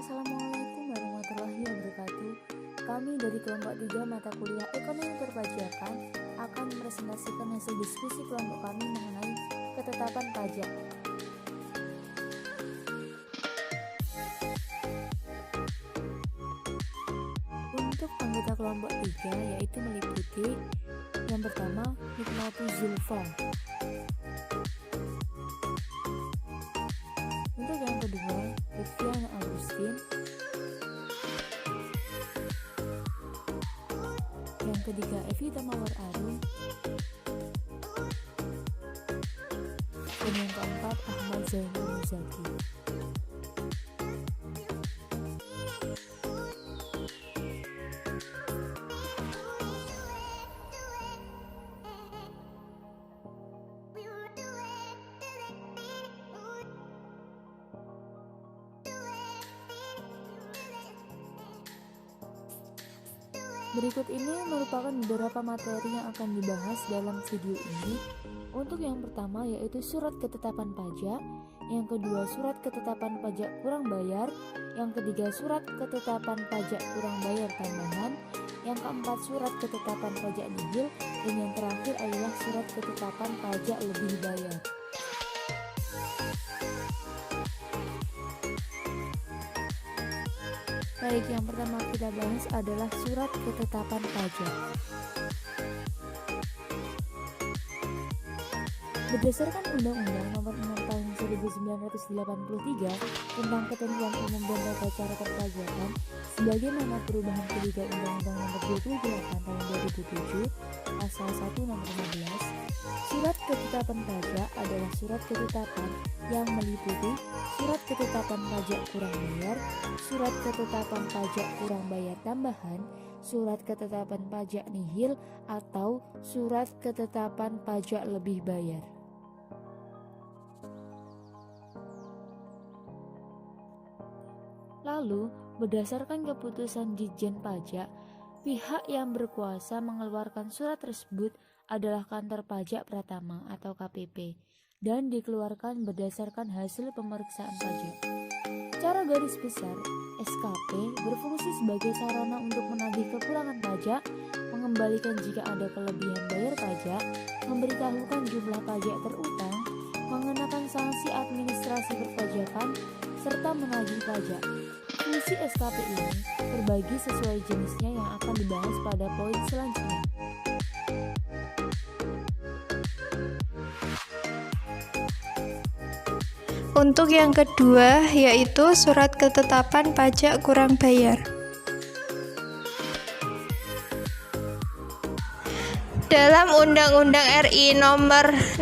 Assalamualaikum warahmatullahi wabarakatuh. Kami dari kelompok 3 mata kuliah Ekonomi Perpajakan akan mepresentasikan hasil diskusi kelompok kami mengenai ketetapan pajak. Untuk anggota kelompok 3 yaitu meliputi yang pertama Hikmatu Zulfa. Untuk yang kedua Lutfiana Agustin. Yang ketiga Evita Mawar Arum. Dan yang keempat Ahmad Zainal Muzaki. Berikut ini merupakan beberapa materi yang akan dibahas dalam video ini. Untuk yang pertama yaitu surat ketetapan pajak, yang kedua surat ketetapan pajak kurang bayar, yang ketiga surat ketetapan pajak kurang bayar tambahan, yang keempat surat ketetapan pajak nihil, dan yang terakhir adalah surat ketetapan pajak lebih bayar. Baik, yang pertama kita bahas adalah surat ketetapan pajak. Berdasarkan Undang-Undang Nomor 6 Tahun 1983 tentang Ketentuan Umum dan Tata Cara Perpajakan, sebagaimana perubahan ketiga Undang-Undang Nomor 28 Tahun 2007 Pasal 1 Nomor 15, surat ketetapan pajak adalah surat ketetapan yang meliputi surat ketetapan pajak kurang bayar, surat ketetapan pajak kurang bayar tambahan, surat ketetapan pajak nihil, atau surat ketetapan pajak lebih bayar. Lalu, berdasarkan keputusan Ditjen Pajak, pihak yang berkuasa mengeluarkan surat tersebut adalah Kantor Pajak Pratama atau KPP dan dikeluarkan berdasarkan hasil pemeriksaan pajak. Secara garis besar, SKP berfungsi sebagai sarana untuk menagih kekurangan pajak, mengembalikan jika ada kelebihan bayar pajak, memberitahukan jumlah pajak terutang, mengenakan sanksi administrasi perpajakan, serta menagih pajak. Fungsi SKP ini terbagi sesuai jenisnya yang akan dibahas pada poin selanjutnya. Untuk yang kedua yaitu surat ketetapan pajak kurang bayar. Dalam Undang-Undang RI Nomor 16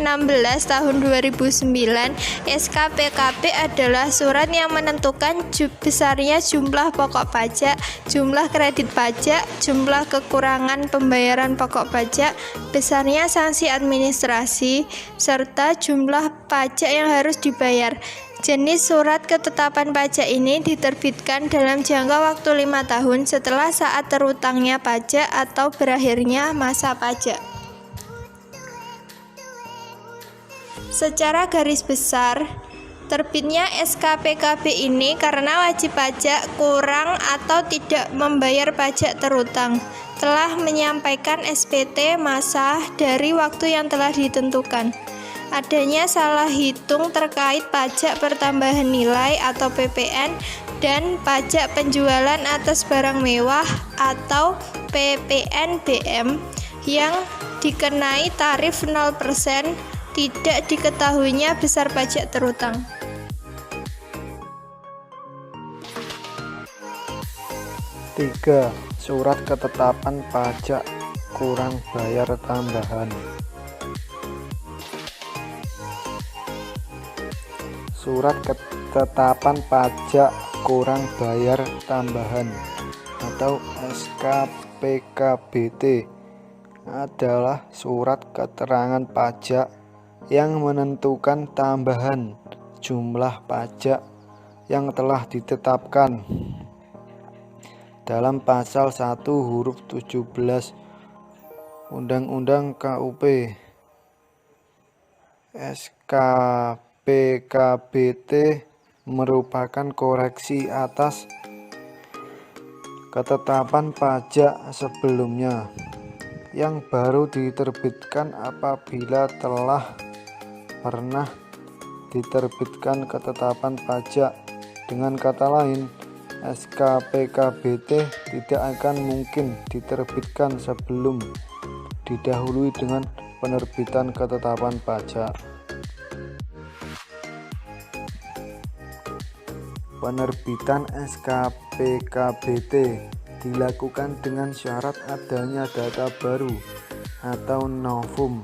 Tahun 2009, SKPKP adalah surat yang menentukan besarnya jumlah pokok pajak, jumlah kredit pajak, jumlah kekurangan pembayaran pokok pajak, besarnya sanksi administrasi, serta jumlah pajak yang harus dibayar. Jenis surat ketetapan pajak ini diterbitkan dalam jangka waktu 5 tahun setelah saat terutangnya pajak atau berakhirnya masa pajak. Secara garis besar, terbitnya SKPKP ini karena wajib pajak kurang atau tidak membayar pajak terutang, telah menyampaikan SPT masa dari waktu yang telah ditentukan. Adanya salah hitung terkait pajak pertambahan nilai atau PPN dan pajak penjualan atas barang mewah atau PPNBM yang dikenai tarif 0%, tidak diketahuinya besar pajak terutang. Tiga, surat ketetapan pajak kurang bayar tambahan. Surat ketetapan pajak kurang bayar tambahan atau SKPKBT adalah surat keterangan pajak yang menentukan tambahan jumlah pajak yang telah ditetapkan dalam pasal 1 huruf 17 Undang-Undang KUP. SKPKBT merupakan koreksi atas ketetapan pajak sebelumnya yang baru diterbitkan apabila telah pernah diterbitkan ketetapan pajak. Dengan kata lain, SKPKBT tidak akan mungkin diterbitkan sebelum didahului dengan penerbitan ketetapan pajak. Penerbitan SKPKBT dilakukan dengan syarat adanya data baru atau novum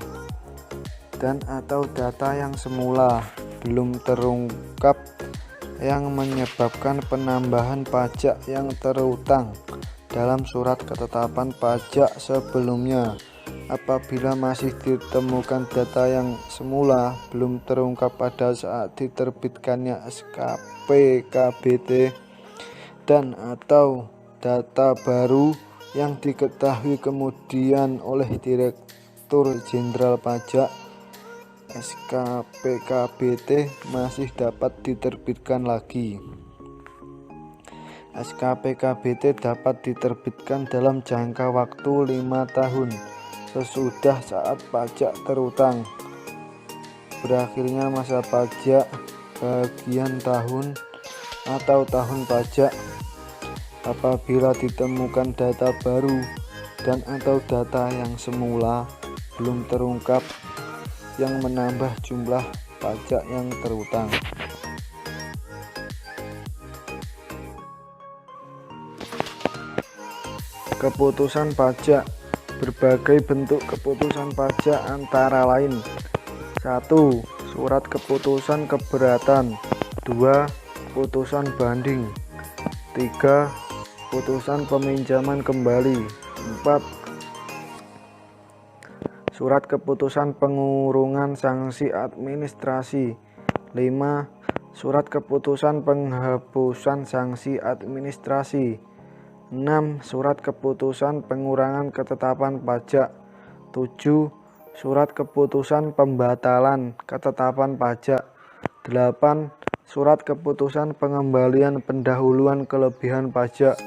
dan atau data yang semula belum terungkap yang menyebabkan penambahan pajak yang terutang dalam surat ketetapan pajak sebelumnya. Apabila masih ditemukan data yang semula belum terungkap pada saat diterbitkannya SKPKBT dan atau data baru yang diketahui kemudian oleh Direktur Jenderal Pajak, SKPKBT masih dapat diterbitkan lagi. SKPKBT dapat diterbitkan dalam jangka waktu 5 tahun sesudah saat pajak terutang. Berakhirnya masa pajak bagian tahun atau tahun pajak apabila ditemukan data baru dan atau data yang semula belum terungkap yang menambah jumlah pajak yang terutang. Keputusan pajak. Berbagai bentuk keputusan pajak antara lain: 1. Surat keputusan keberatan. 2. Putusan banding. 3. Putusan peminjaman kembali. 4. Surat keputusan pengurungan sanksi administrasi. 5. Surat keputusan penghapusan sanksi administrasi. 6. Surat keputusan pengurangan ketetapan pajak. 7. Surat keputusan pembatalan ketetapan pajak. 8. Surat keputusan pengembalian pendahuluan kelebihan pajak.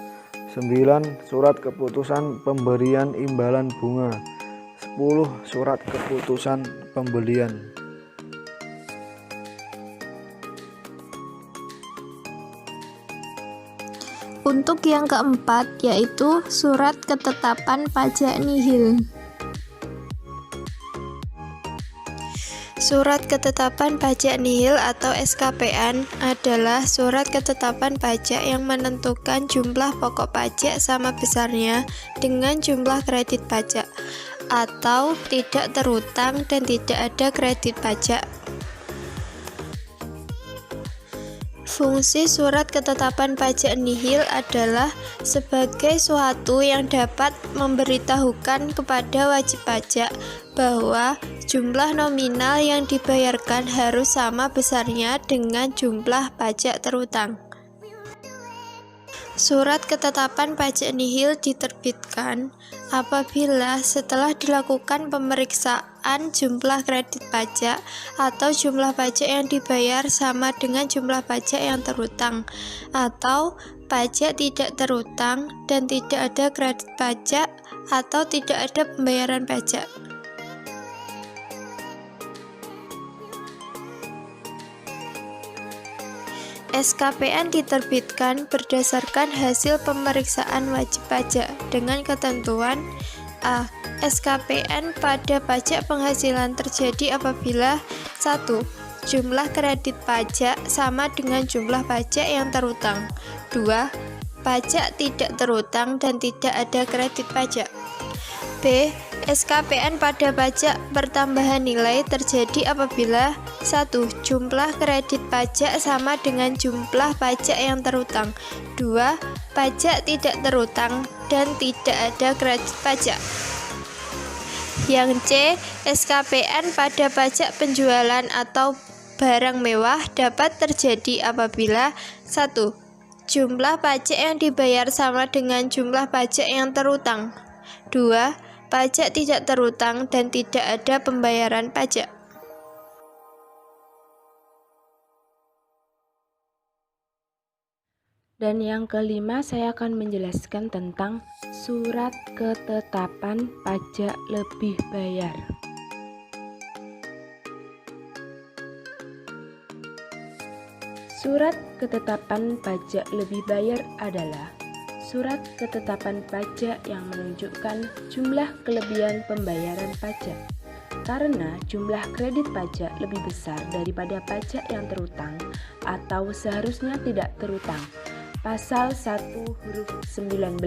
9. Surat keputusan pemberian imbalan bunga. 10. Surat keputusan pembelian. Untuk yang keempat, yaitu surat ketetapan pajak nihil. Surat ketetapan pajak nihil atau SKPN adalah surat ketetapan pajak yang menentukan jumlah pokok pajak sama besarnya dengan jumlah kredit pajak atau tidak terutang dan tidak ada kredit pajak. Fungsi surat ketetapan pajak nihil adalah sebagai suatu yang dapat memberitahukan kepada wajib pajak bahwa jumlah nominal yang dibayarkan harus sama besarnya dengan jumlah pajak terutang. Surat ketetapan pajak nihil diterbitkan apabila setelah dilakukan pemeriksaan jumlah kredit pajak atau jumlah pajak yang dibayar sama dengan jumlah pajak yang terutang, atau pajak tidak terutang dan tidak ada kredit pajak atau tidak ada pembayaran pajak. SKPN diterbitkan berdasarkan hasil pemeriksaan wajib pajak dengan ketentuan: A. SKPN pada pajak penghasilan terjadi apabila 1. Jumlah kredit pajak sama dengan jumlah pajak yang terutang. 2. Pajak tidak terutang dan tidak ada kredit pajak. B. SKPN pada pajak pertambahan nilai terjadi apabila 1. Jumlah kredit pajak sama dengan jumlah pajak yang terutang. 2. Pajak tidak terutang dan tidak ada kredit pajak. Yang C. SKPN pada pajak penjualan atau barang mewah dapat terjadi apabila 1. Jumlah pajak yang dibayar sama dengan jumlah pajak yang terutang. 2. Pajak tidak terutang dan tidak ada pembayaran pajak. Dan yang kelima, saya akan menjelaskan tentang surat ketetapan pajak lebih bayar. Surat ketetapan pajak lebih bayar adalah surat ketetapan pajak yang menunjukkan jumlah kelebihan pembayaran pajak karena jumlah kredit pajak lebih besar daripada pajak yang terutang atau seharusnya tidak terutang. Pasal 1 huruf 19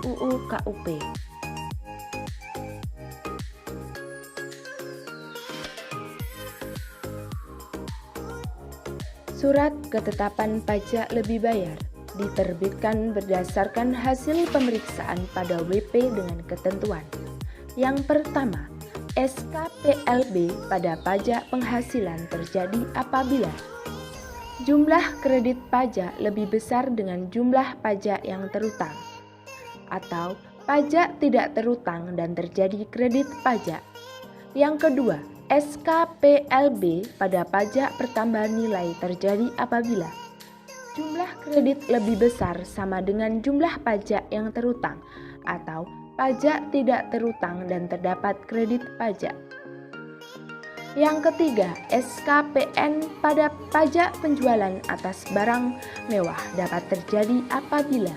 UU KUP. Surat ketetapan pajak lebih bayar diterbitkan berdasarkan hasil pemeriksaan pada WP dengan ketentuan. Yang pertama, SKPLB pada pajak penghasilan terjadi apabila jumlah kredit pajak lebih besar dengan jumlah pajak yang terutang, atau pajak tidak terutang dan terjadi kredit pajak. Yang kedua, SKPLB pada pajak pertambahan nilai terjadi apabila jumlah kredit lebih besar sama dengan jumlah pajak yang terutang, atau pajak tidak terutang dan terdapat kredit pajak. Yang ketiga, SKPN pada pajak penjualan atas barang mewah dapat terjadi apabila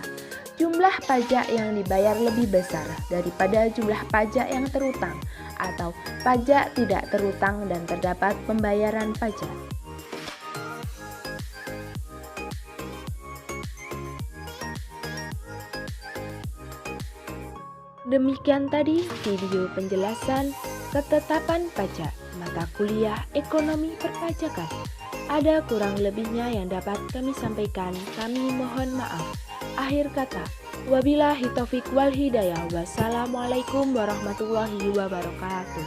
jumlah pajak yang dibayar lebih besar daripada jumlah pajak yang terutang atau pajak tidak terutang dan terdapat pembayaran pajak. Demikian tadi video penjelasan ketetapan pajak mata kuliah Ekonomi Perpajakan. Ada kurang lebihnya yang dapat kami sampaikan, kami mohon maaf. Akhir kata, wabillahi taufik wal hidayah. Wassalamualaikum warahmatullahi wabarakatuh.